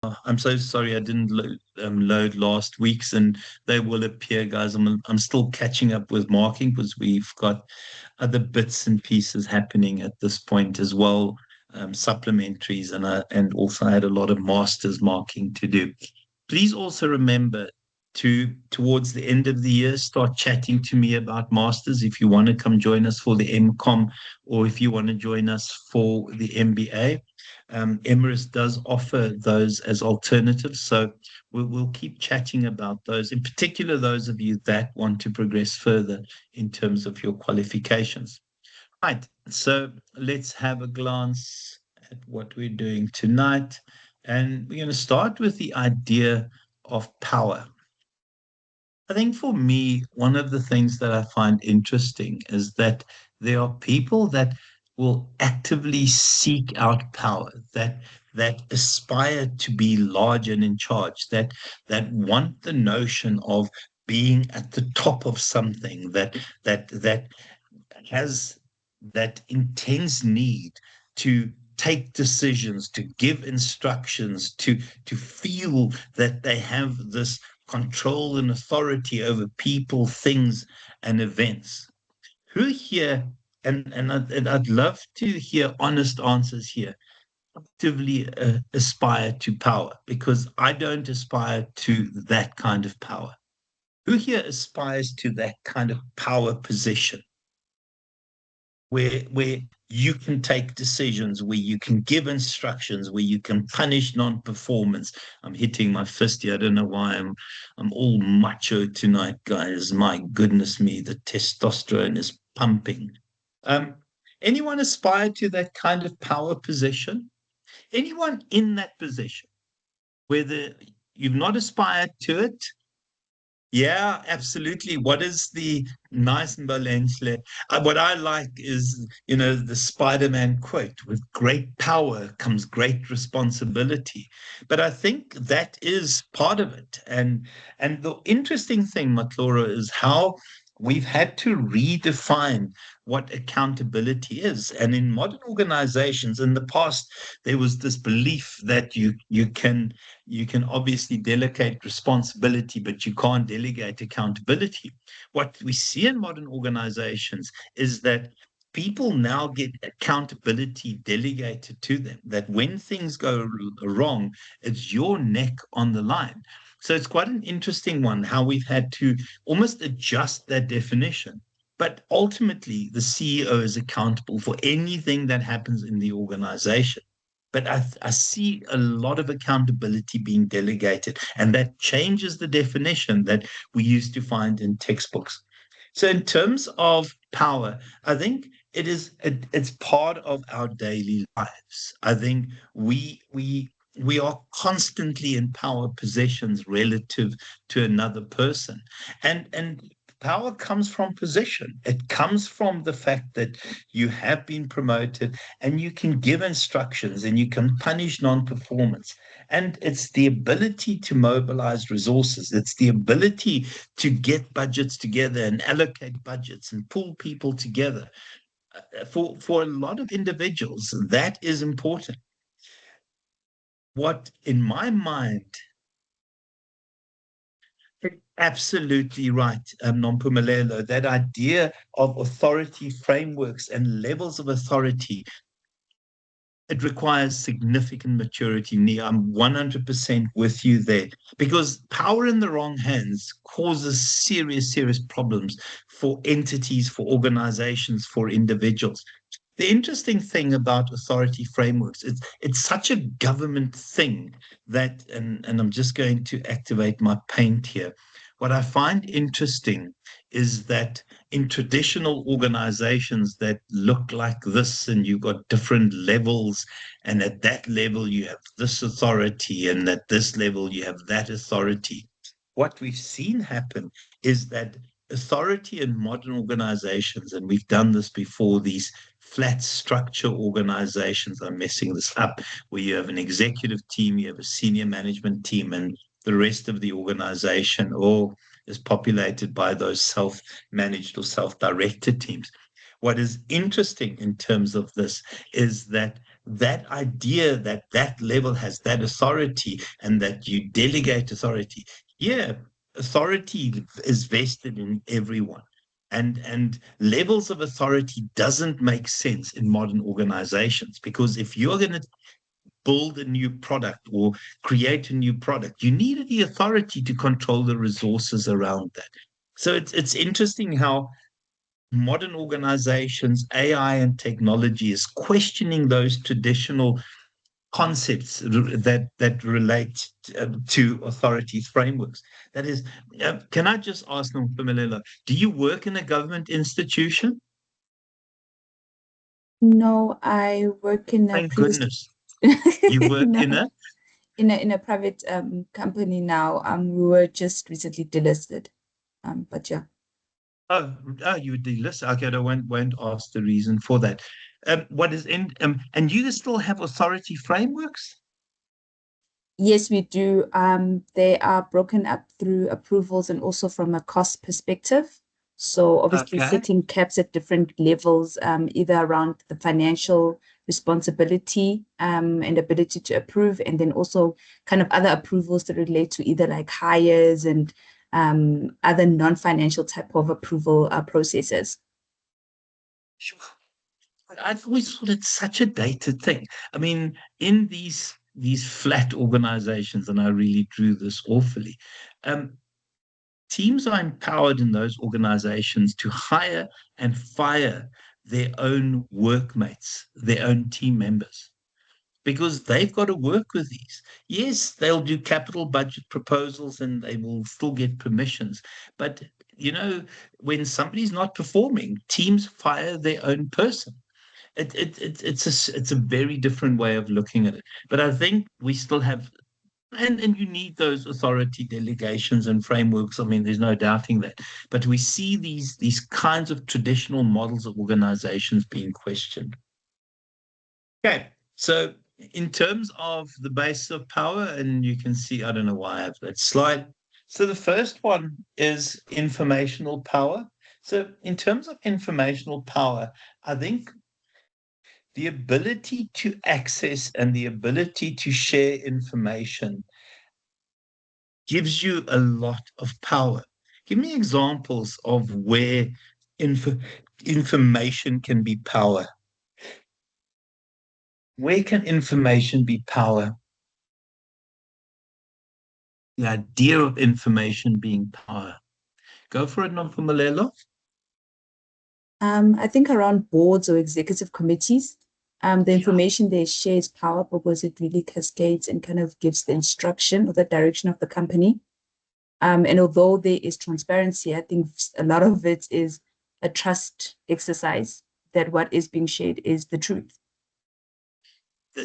I'm so sorry I didn't load last week's, and they will appear, guys. I'm still catching up with marking because we've got other bits and pieces happening at this point as well, supplementaries, and also I had a lot of masters marking to do. Please also remember to towards the end of the year start chatting to me about masters if you want to come join us for the MCOM or if you want to join us for the MBA. Emirates does offer those as alternatives. So we'll keep chatting about those, in particular, those of you that want to progress further in terms of your qualifications. Right. So let's have a glance at what we're doing tonight. And we're going to start with the idea of power. I think for me, one of the things that I find interesting is that there are people that will actively seek out power, that aspire to be large and in charge, that want the notion of being at the top of something, that has that intense need to take decisions, to give instructions, to feel that they have this control and authority over people, things, and events. Who here, and I'd love to hear honest answers here, actively aspire to power, because I don't aspire to that kind of power. Who here aspires to that kind of power position? Where you can take decisions, where you can give instructions, where you can punish non-performance. I'm hitting my fist here. I don't know why I'm all macho tonight, guys. My goodness me, the testosterone is pumping. Um, Anyone aspire to that kind of power position? Anyone in that position, whether you've not aspired to it. Yeah, absolutely. What is the nice Mbalenhle? What I like is, the Spider-Man quote, with great power comes great responsibility. But I think that is part of it. And the interesting thing, Matlora, is how we've had to redefine what accountability is. And in modern organizations, in the past, there was this belief that you can obviously delegate responsibility, but you can't delegate accountability. What we see in modern organizations is that people now get accountability delegated to them, that when things go wrong, it's your neck on the line. So it's quite an interesting one how we've had to almost adjust that definition. But ultimately, the CEO is accountable for anything that happens in the organization. But I see a lot of accountability being delegated, and that changes the definition that we used to find in textbooks. So, in terms of power, I think it's part of our daily lives. I think we are constantly in power positions relative to another person, and power comes from position. It comes from the fact that you have been promoted and you can give instructions and you can punish non-performance. And it's the ability to mobilize resources. It's the ability to get budgets together and allocate budgets and pull people together. For a lot of individuals, that is important. What, in my mind, absolutely right, Nompumelelo, that idea of authority frameworks and levels of authority, it requires significant maturity. Nia, I'm 100% with you there, because power in the wrong hands causes serious, serious problems for entities, for organizations, for individuals. The interesting thing about authority frameworks, it's such a government thing that, and I'm just going to activate my paint here. What I find interesting is that in traditional organizations that look like this, and you've got different levels, and at that level you have this authority, and at this level you have that authority. What we've seen happen is that authority in modern organizations, and we've done this before, these flat structure organizations are messing this up, where you have an executive team, you have a senior management team, and the rest of the organization all is populated by those self-managed or self-directed teams. What is interesting in terms of this is that that idea that that level has that authority and that you delegate authority. Yeah, authority is vested in everyone. And levels of authority doesn't make sense in modern organizations, because if you're going to build a new product or create a new product, you need the authority to control the resources around that. So it's interesting how modern organizations, AI and technology is questioning those traditional concepts that relate to authority frameworks. That is, can I just ask them, Pamela, do you work in a government institution? No, I work in a Thank previous goodness. You work no, in a in a private company now. We were just recently delisted. But yeah. you would delist. Okay, I won't ask the reason for that. What is in and you still have authority frameworks? Yes, we do. They are broken up through approvals and also from a cost perspective. So obviously Okay. setting caps at different levels, either around the financial responsibility and ability to approve, and then also kind of other approvals that relate to either like hires and other non-financial type of approval processes. Sure. But I've always thought it's such a dated thing. I mean, in these flat organizations, and I really drew this awfully, um, teams are empowered in those organizations to hire and fire their own workmates, their own team members, because they've got to work with these. Yes, they'll do capital budget proposals and they will still get permissions. But, you know, when somebody's not performing, teams fire their own person. It's a very different way of looking at it. But I think we still have, and you need those authority delegations and frameworks. I mean, there's no doubting that. But we see these kinds of traditional models of organizations being questioned. Okay, so in terms of the base of power, and you can see, I don't know why I have that slide. So the first one is informational power. So in terms of informational power, I think the ability to access and the ability to share information gives you a lot of power. Give me examples of where inf- information can be power. Where can information be power? The idea of information being power. Go for it, Nompumelelo. I think around boards or executive committees, the Yeah. information they share is power because it really cascades and kind of gives the instruction or the direction of the company. And although there is transparency, I think a lot of it is a trust exercise that what is being shared is the truth.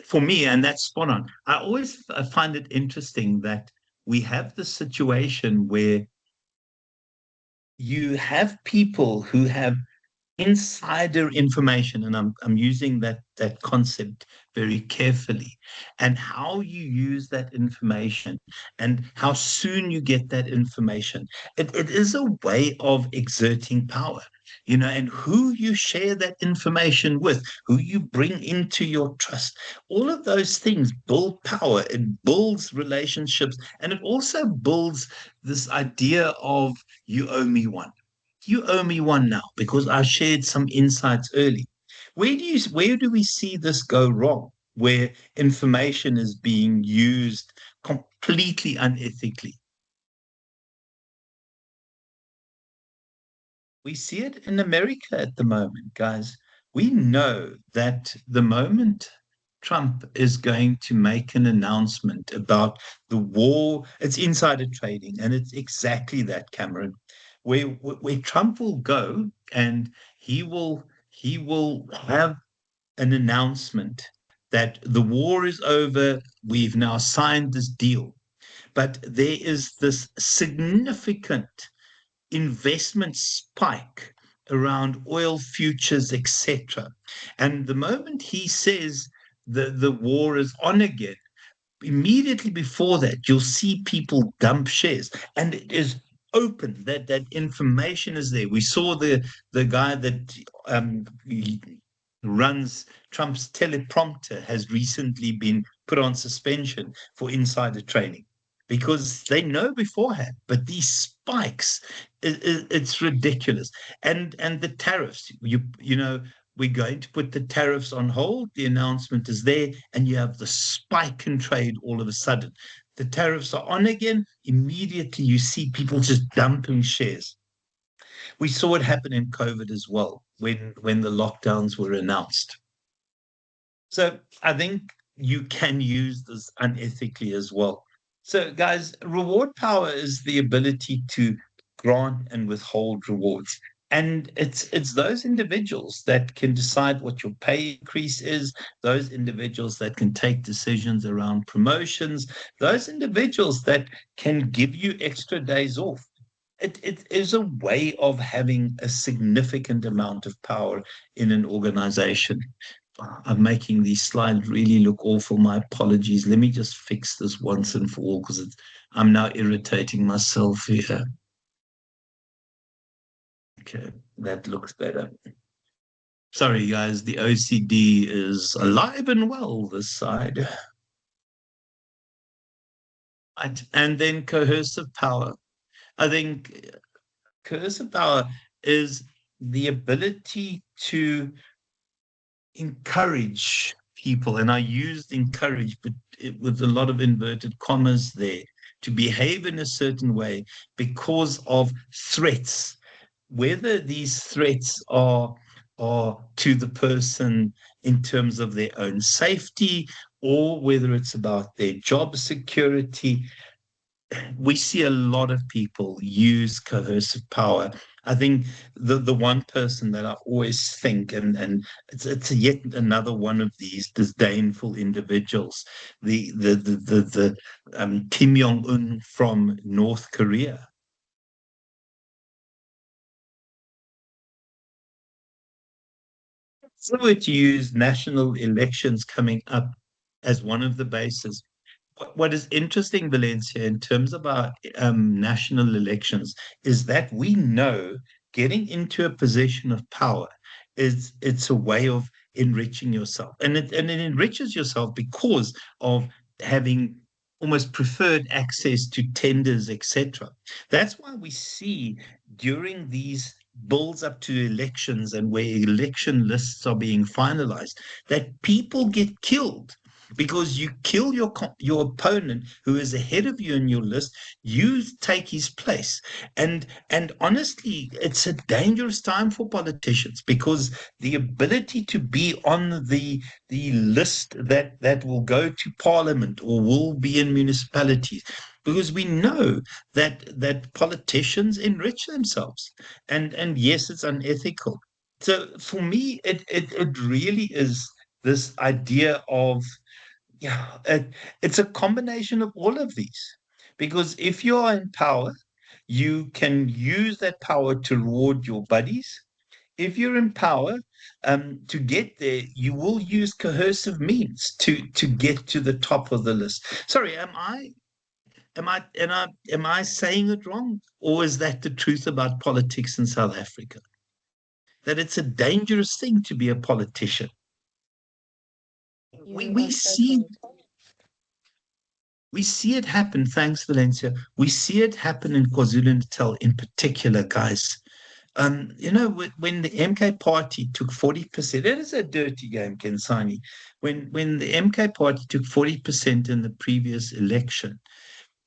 For me, and that's spot on. I find it interesting that we have the situation where you have people who have insider information, and I'm using that concept very carefully, and how you use that information and how soon you get that information. It is a way of exerting power, and who you share that information with, who you bring into your trust. All of those things build power. It builds relationships, and it also builds this idea of you owe me one. You owe me one now because I shared some insights early. Where do we see this go wrong? Where information is being used completely unethically? We see it in America at the moment, guys. We know that the moment Trump is going to make an announcement about the war, it's insider trading, and it's exactly that, Cameron, where Trump will go and he will have an announcement that the war is over, we've now signed this deal. But there is this significant investment spike around oil futures, etc. And the moment he says the war is on again, immediately before that, you'll see people dump shares, and it is open. That information is there. We saw the guy that runs Trump's teleprompter has recently been put on suspension for insider trading because they know beforehand. But these spikes, it's ridiculous. And the tariffs, you know, we're going to put the tariffs on hold. The announcement is there, and you have the spike in trade all of a sudden. The tariffs are on again. Immediately, you see people just dumping shares. We saw it happen in COVID as well when the lockdowns were announced. So I think you can use this unethically as well. So, guys, reward power is the ability to grant and withhold rewards. And it's those individuals that can decide what your pay increase is, those individuals that can take decisions around promotions, those individuals that can give you extra days off. It is a way of having a significant amount of power in an organization. I'm making these slides really look awful. My apologies. Let me just fix this once and for all because I'm now irritating myself here. Okay, that looks better. Sorry, guys, the OCD is alive and well this side. And then coercive power. I think coercive power is the ability to encourage people, and I used encourage, but with a lot of inverted commas there, to behave in a certain way because of threats, whether these threats are to the person in terms of their own safety or whether it's about their job security. We see a lot of people use coercive power. I think the one person that I always think, and it's yet another one of these disdainful individuals, the Kim Jong Un from North Korea. So it used national elections coming up as one of the bases. What is interesting, Valencia, in terms of our national elections, is that we know getting into a position of power is it's a way of enriching yourself, and it enriches yourself because of having almost preferred access to tenders, etc. That's why we see during these builds up to elections and where election lists are being finalized that people get killed because you kill your opponent who is ahead of you in your list. You take his place, and honestly, it's a dangerous time for politicians because the ability to be on the list that will go to parliament or will be in municipalities, because we know that politicians enrich themselves, and yes, it's unethical. So for me, it really is this idea of, yeah, it's a combination of all of these. Because if you are in power, you can use that power to reward your buddies. If you're in power, to get there, you will use coercive means to get to the top of the list. Sorry, am I saying it wrong, or is that the truth about politics in South Africa? That it's a dangerous thing to be a politician. We You we are see totally We see it happen, thanks, Valencia. We see it happen in KwaZulu-Natal in particular, guys. When the MK party took 40%, it is a dirty game, Kensani. When the MK party took 40% in the previous election,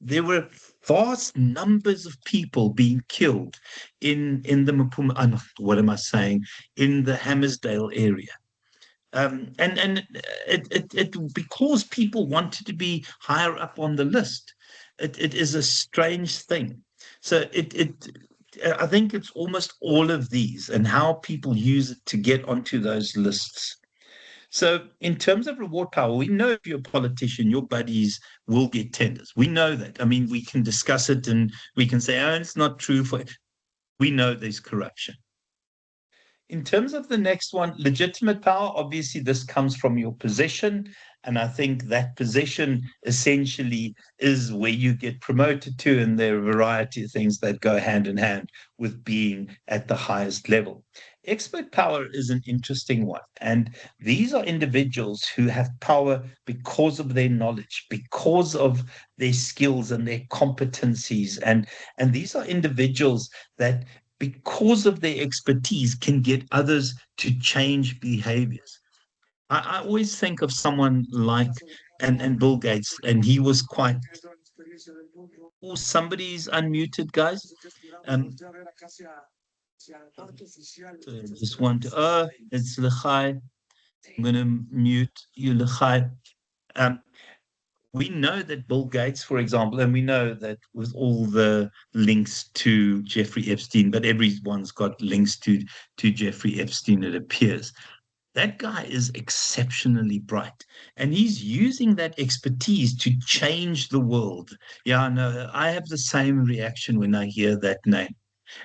there were vast numbers of people being killed in the Mapuma, what am I saying, in the Hammersdale area. And it because people wanted to be higher up on the list. It is a strange thing. So I think it's almost all of these and how people use it to get onto those lists. So in terms of reward power, we know if you're a politician, your buddies will get tenders. We know that. I mean, we can discuss it and we can say, oh, it's not true for. We know there's corruption. In terms of the next one, legitimate power, obviously this comes from your position. And I think that position essentially is where you get promoted to, and there are a variety of things that go hand in hand with being at the highest level. Expert power is an interesting one. And these are individuals who have power because of their knowledge, because of their skills and their competencies. And these are individuals that, because of their expertise, can get others to change behaviors. I always think of someone like and Bill Gates, and he was quite. Oh, somebody's unmuted, guys. Um, just want to. Oh, it's Lechai. I'm going to mute you, Lechai. Um, we know that Bill Gates, for example, and we know that with all the links to Jeffrey Epstein, but everyone's got links to Jeffrey Epstein, it appears. That guy is exceptionally bright, and he's using that expertise to change the world. Yeah, no, I have the same reaction when I hear that name.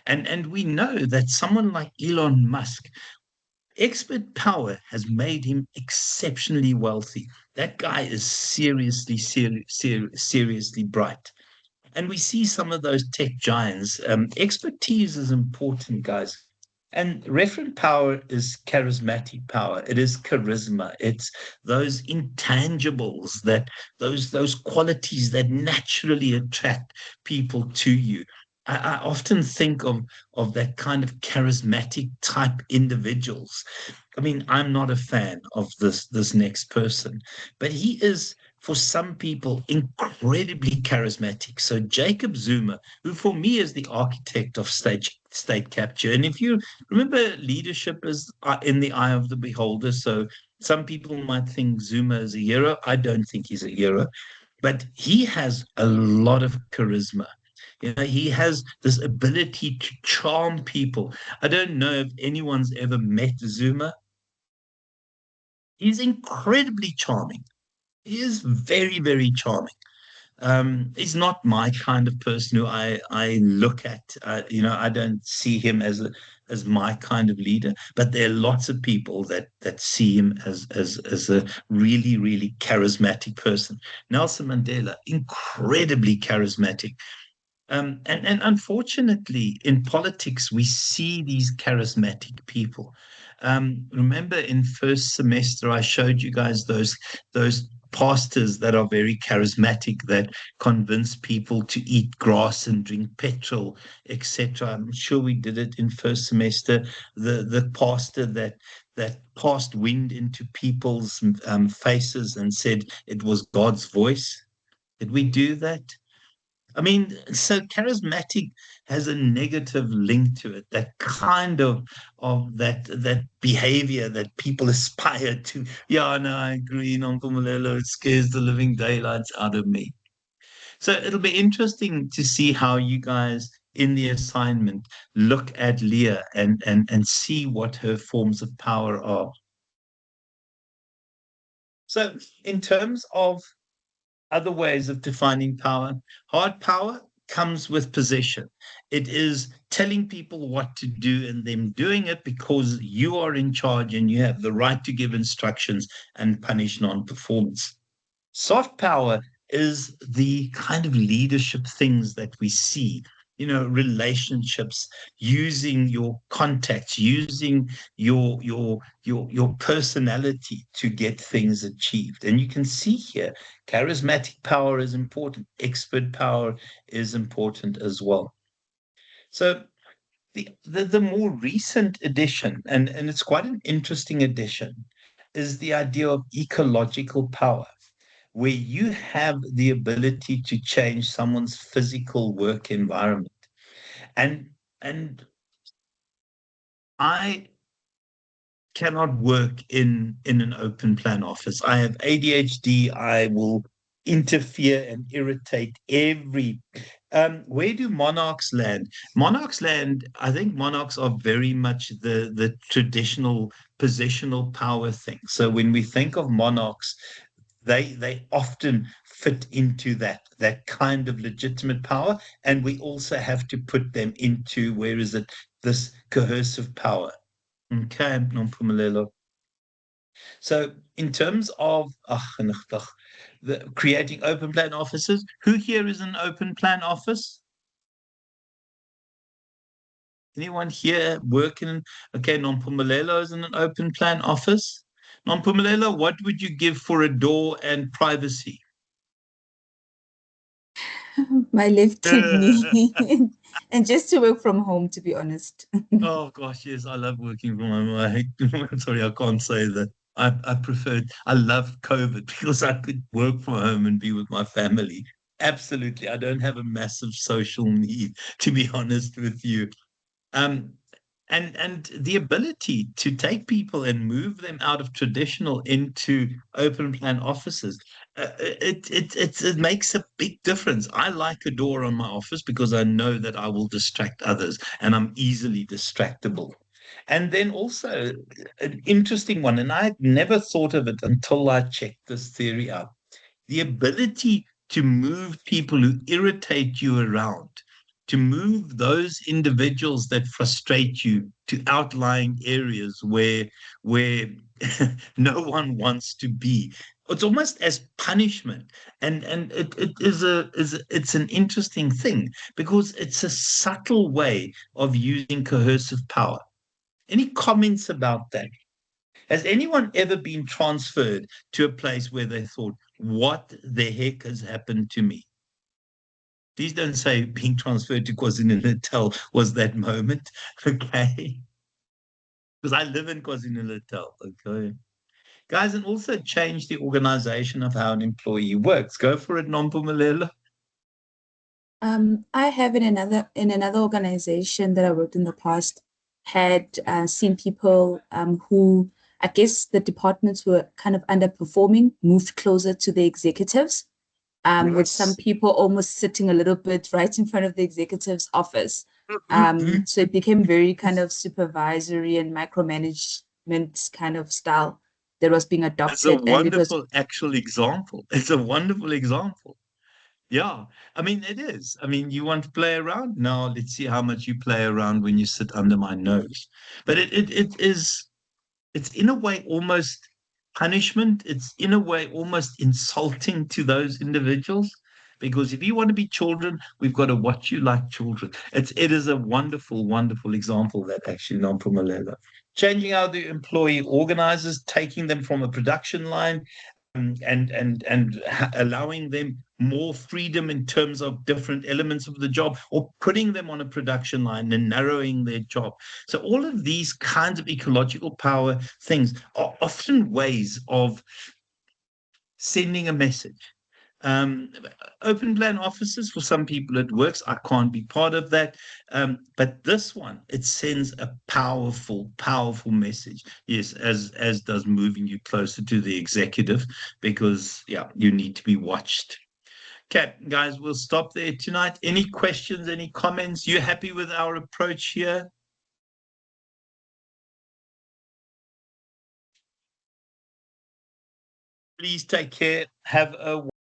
And we know that someone like Elon Musk, expert power has made him exceptionally wealthy. That guy is seriously bright. And we see some of those tech giants. Expertise is important, guys. And referent power is charismatic power. It is charisma. It's those intangibles, that those qualities that naturally attract people to you. I often think of that kind of charismatic type individuals. I mean, I'm not a fan of this next person, but he is, for some people, incredibly charismatic. So Jacob Zuma, who for me is the architect of state capture, and if you remember, leadership is in the eye of the beholder. So some people might think Zuma is a hero. I don't think he's a hero, but he has a lot of charisma. You know, he has this ability to charm people. I don't know if anyone's ever met Zuma. He's incredibly charming. He is very, very charming. He's not my kind of person who I look at. I don't see him as my kind of leader. But there are lots of people that see him as a really, really charismatic person. Nelson Mandela, incredibly charismatic. And unfortunately, in politics, we see these charismatic people. Remember, in first semester, I showed you guys those pastors that are very charismatic, that convince people to eat grass and drink petrol, etc. I'm sure we did it in first semester. The pastor that passed wind into people's faces and said it was God's voice. Did we do that? I mean, so charismatic has a negative link to it, that kind of that behavior that people aspire to. Yeah, no, I agree, Uncle Malelo, it scares the living daylights out of me. So it'll be interesting to see how you guys in the assignment look at Leah and see what her forms of power are. So in terms of other ways of defining power. Hard power comes with possession. It is telling people what to do and them doing it because you are in charge and you have the right to give instructions and punish non-performance. Soft power is the kind of leadership things that we see, relationships, using your contacts, using your personality to get things achieved. And you can see here, charismatic power is important, expert power is important as well. So the more recent addition, and it's quite an interesting addition, is the idea of ecological power, where you have the ability to change someone's physical work environment. And I cannot work in an open plan office. I have ADHD. I will interfere and irritate every. Where do monarchs land? Monarchs land. I think monarchs are very much the traditional positional power thing. So when we think of monarchs, they often fit into that kind of legitimate power, and we also have to put them into, where is it, this coercive power. Okay, Nompumelelo. So in terms of the creating open plan offices, who here is an open plan office? Anyone here working? Okay, Nompumelelo is in an open plan office. Nompumelelo, what would you give for a door and privacy? My left kidney. And just to work from home, to be honest. Oh gosh, yes, I love working from home. I'm sorry, I can't say that. I love COVID because I could work from home and be with my family. Absolutely. I don't have a massive social need, to be honest with you. Um, and the ability to take people and move them out of traditional into open plan offices, it makes a big difference. I like a door on my office because I know that I will distract others, and I'm easily distractible. And then also an interesting one, and I had never thought of it until I checked this theory out, the ability to move people who irritate you around, to move those individuals that frustrate you to outlying areas where no one wants to be. It's almost as punishment, and it it's an interesting thing because it's a subtle way of using coercive power. Any comments about that? Has anyone ever been transferred to a place where they thought, what the heck has happened to me? Please don't say being transferred to KwaZulu-Natal was that moment, okay? Because I live in KwaZulu-Natal, okay? Guys, and also change the organization of how an employee works. Go for it, Nompumelelo. I have in another organization that I worked in the past, had seen people who, I guess the departments were kind of underperforming, moved closer to the executives, with some Yes. people almost sitting a little bit right in front of the executive's office. So it became very kind of supervisory and micromanagement kind of style that was being It's a adopted, and it was wonderful actual example. It's a wonderful example. Yeah, I mean, it is. I mean, you want to play around? Now, let's see how much you play around when you sit under my nose. But it is, it's in a way almost punishment. It's in a way almost insulting to those individuals. Because if you want to be children, we've got to watch you like children. It is a wonderful, wonderful example that actually Nompumelelo. Changing how the employee organizes, taking them from a production line and allowing them more freedom in terms of different elements of the job, or putting them on a production line and narrowing their job. So all of these kinds of ecological power things are often ways of sending a message. um, Open plan offices, for some people it works. I can't be part of that. But this one, it sends a powerful, powerful message. Yes, as does moving you closer to the executive, because yeah, you need to be watched. Okay, guys, we'll stop there tonight. Any questions, any comments? You happy with our approach here? Please take care. Have a